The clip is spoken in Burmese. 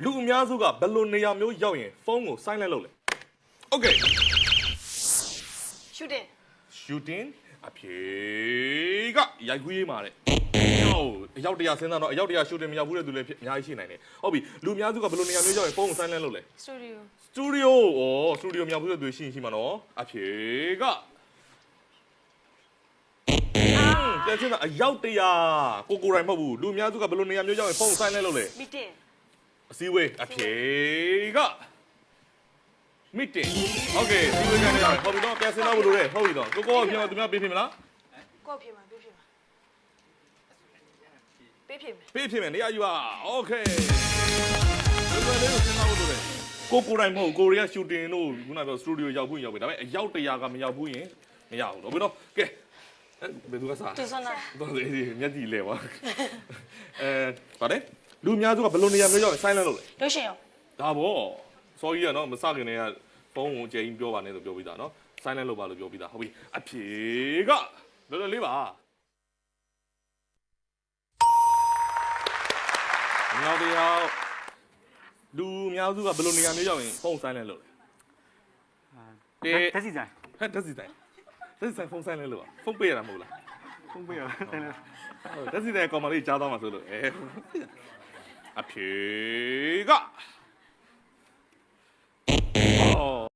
လူအများစုကဘယ်လိုနေရာမျိုးရောက်ရင်ဖုန်းကို silent လုပ်လဲ Okay shooting အဖြေကရိုက်ကူးရေးမှာတဲ့အရောက်တရားစဉ်းစားတော့အရောက်တရား shooting မရောက်ဘူးတဲ့သူလည်းအများကြီးရှိနိုင်တယ်ဟုတ်ပြီလူအများစုကဘယ်လိုနေရာမျိုးရောက်ရင်ဖုန်းကို silent လုပ်လဲ studio ဩ studio မရောက်ဘူးတဲ့သူရှိမှာနော်အဖြေကကျန်တဲ့အရောက်တရားကိုယ်တိုင်မဟုတ်ဘူးလူအများစုကဘယ်လိုနေရာမျိုးရောက်ရင်ဖုန်းကို silent လုပ်လဲ meeting အစည်းအဝေးအဖြေက meeting okay အစည်းအဝေးကနေရတယ်ဟုတ်ပြီတော့ပြန်စင်တော့ဘယ်လိုလဲဟုတ်ပြီတော့ကိုကပြန်သူများပေးဖြစ်မလား ကိုဖြစ်မှာပေးဖြစ်မယ်နေရာယူပါ okay ဘယ်လိုလဲစင်တော့ဘယ်လိုလဲကိုယ်တိုင်မဟုတ်ကိုရီးယား shooting တို့ခုနကပြော studio ရောက်ဘူးရောက်ပြီဒါပေမဲ့အရောက်တရားကမရောက်ဘူးရင်မရဘူးတော့ဘယ်တော့ကဲဘယ်သူကစားတူစနာတော့ဒီမျက်ကြည့်လဲပါဗါတယ်လူအများစုကဘယ်လိုနေရာမျိုးရောက်ရင် silent လုပ်လဲ လို့ရှိရင်ဒါပေါ့စောကြီးကနော်မစခင်တည်းကဖုန်းကိုအကျဉ်းပြောပါနဲ့လို့ပြောပြီးသားနော် silent လုပ်ပါလို့ပြောပြီးသားဟုတ်ပြီအဖြေကလောလောလေးပါနောက်တရားလူအများစုကဘယ်လိုနေရာမျိုးရောက်ရင်ဖုန်း silent လုပ်လဲတက်စီဆိုင် ဟဲ့တက်စီဆိုင်ဖုန်း silent လုပ်ပါဖုန်းပေးရတာမဟုတ်လား ဖုန်းပေးရတယ်တက်စီဆိုင်ကောင်မလေးကြားသွားမှာဆိုလို့အဖြေက